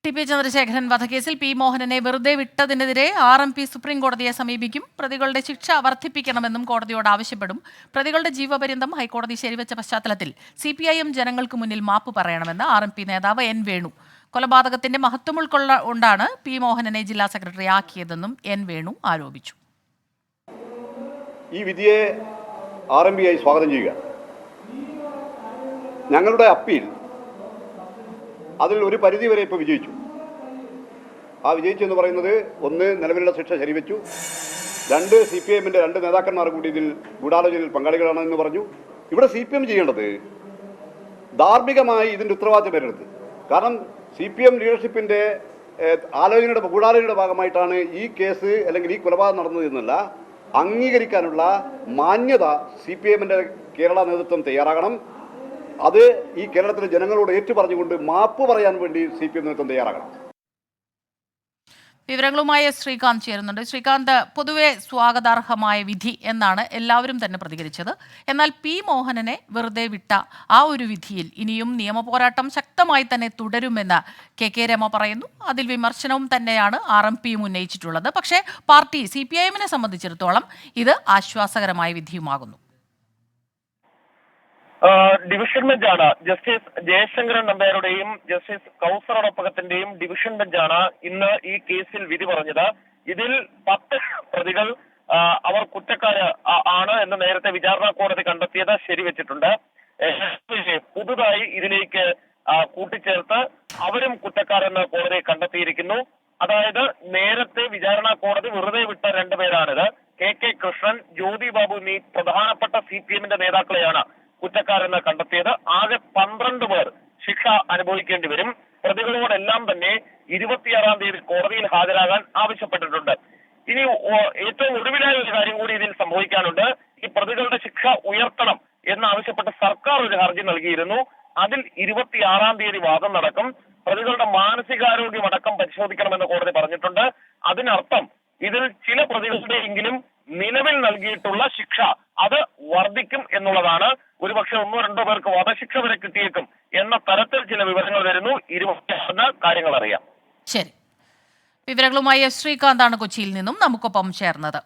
TP. Chandrasekharan വധക്കേസിൽ P. മോഹനനെ വെറുതെ വിട്ടതിനെതിരെ ആർ.എം.പി. Supreme കോടതിയെ സമീപിക്കും. പ്രതികളുടെ ശിക്ഷ വർദ്ധിപ്പിക്കണമെന്നും കോടതിയോട് ആവശ്യപ്പെടും. പ്രതികളുടെ ജീവപര്യന്തം ഹൈക്കോടതി ശരിവെച്ച പശ്ചാത്തലത്തിൽ CPIM ജനങ്ങൾക്ക് മുന്നിൽ മാപ്പ് പറയണമെന്ന് ആർ.എം.പി. നേതാവ് N. വേണു. കൊലപാതകത്തിന്റെ മഹത്വം ഉൾക്കൊണ്ടാണ് പി. മോഹനനെ ജില്ലാ സെക്രട്ടറി ആക്കിയതെന്നും N. വേണു ആരോപിച്ചു. ഈ വിധിയെ RMPI സ്വാഗതം ചെയ്യുക. ഞങ്ങളുടെ അപ്പീൽ അതിൽ ഒരു പരിധിവരെ ഇപ്പോൾ വിജയിച്ചു. ആ വിജയിച്ചെന്ന് പറയുന്നത്, ഒന്ന്, നിലവിലുള്ള ശിക്ഷ ശരിവെച്ചു. രണ്ട്, CPIMൻ്റെ രണ്ട് നേതാക്കന്മാർ കൂടി ഇതിൽ ഗൂഢാലോചനയിൽ പങ്കാളികളാണെന്ന് പറഞ്ഞു. ഇവിടെ CPM ചെയ്യേണ്ടത് ധാർമ്മികമായി ഇതിൻ്റെ ഉത്തരവാദിത്തം ഏറ്റെടുത്ത്, കാരണം CPM ലീഡർഷിപ്പിൻ്റെ ഗൂഢാലോചനയുടെ ഭാഗമായിട്ടാണ് ഈ കേസ് അല്ലെങ്കിൽ ഈ കൊലപാതകം നടന്നത് എന്നല്ല, അംഗീകരിക്കാനുള്ള മാന്യത CPIMൻ്റെ കേരള നേതൃത്വം തയ്യാറാകണം. അത് ഈ കേരളത്തിലെ ജനങ്ങളോട് ഏറ്റുപറഞ്ഞുകൊണ്ട് മാപ്പ് പറയാൻ വേണ്ടി CPM നേതൃത്വം തയ്യാറാകണം. വിവരങ്ങളുമായി ശ്രീകാന്ത് ചേരുന്നുണ്ട്. ശ്രീകാന്ത്, പൊതുവെ സ്വാഗതാർഹമായ വിധി എന്നാണ് എല്ലാവരും തന്നെ പ്രതികരിച്ചത്. എന്നാൽ പി. മോഹനനെ വെറുതെ വിട്ട ആ ഒരു വിധിയിൽ ഇനിയും നിയമപോരാട്ടം ശക്തമായി തന്നെ തുടരുമെന്ന് കെ രമ പറയുന്നു. അതിൽ വിമർശനവും തന്നെയാണ് RMPയും ഉന്നയിച്ചിട്ടുള്ളത്. പക്ഷേ പാർട്ടി CPIMനെ സംബന്ധിച്ചിടത്തോളം ഇത് ആശ്വാസകരമായ വിധിയുമാകുന്നു. ഡിവിഷൻ ബെഞ്ചാണ് ജസ്റ്റിസ് ജയശങ്കരൻ നമ്പ്യാരുടെയും ജസ്റ്റിസ് കൗസർ അടപ്പകത്തിന്റെയും ഡിവിഷൻ ബെഞ്ചാണ് ഇന്ന് ഈ കേസിൽ വിധി പറഞ്ഞത്. ഇതിൽ 10 പ്രതികൾ അവർ കുറ്റക്കാര് ആണ് എന്ന് നേരത്തെ വിചാരണ കോടതി കണ്ടെത്തിയത് ശരിവെച്ചിട്ടുണ്ട്. പുതുതായി ഇതിലേക്ക് കൂട്ടിച്ചേർത്ത് അവരും കുറ്റക്കാരെന്ന് കോടതി കണ്ടെത്തിയിരിക്കുന്നു. അതായത് നേരത്തെ വിചാരണ കോടതി വെറുതെ വിട്ട 2 പേരാണിത്. KK കൃഷ്ണൻ, ജ്യോതി ബാബു എന്നീ പ്രധാനപ്പെട്ട CPMന്റെ നേതാക്കളെയാണ് കുറ്റക്കാരെന്ന് കണ്ടെത്തിയത്. ആകെ 12 പേർ ശിക്ഷ അനുഭവിക്കേണ്ടി വരും. പ്രതികളോടെല്ലാം തന്നെ 26-ാം തീയതി കോടതിയിൽ ഹാജരാകാൻ ആവശ്യപ്പെട്ടിട്ടുണ്ട്. ഇനി ഏറ്റവും ഒടുവിലായ ഒരു കാര്യം കൂടി ഇതിൽ സംഭവിക്കാനുണ്ട്. ഈ പ്രതികളുടെ ശിക്ഷ ഉയർത്തണം എന്നാവശ്യപ്പെട്ട് സർക്കാർ ഒരു ഹർജി നൽകിയിരുന്നു. അതിൽ 26-ാം തീയതി വാദം നടക്കും. പ്രതികളുടെ മാനസികാരോഗ്യം അടക്കം പരിശോധിക്കണമെന്ന് കോടതി പറഞ്ഞിട്ടുണ്ട്. അതിനർത്ഥം ഇതിൽ ചില പ്രതികളുടെയെങ്കിലും നിലവിൽ നൽകിയിട്ടുള്ള ശിക്ഷ അത് വർദ്ധിക്കും എന്നുള്ളതാണ്. ഒരുപക്ഷെ 1-2 പേർക്ക് വധശിക്ഷ വരെ കിട്ടിയേക്കും എന്ന തരത്തിൽ ചില വിവരങ്ങൾ വരുന്നു. 26 കാര്യങ്ങൾ അറിയാം. ശരി, വിവരങ്ങളുമായി ശ്രീകാന്താണ് കൊച്ചിയിൽ നിന്നും നമുക്കൊപ്പം ചേർന്നത്.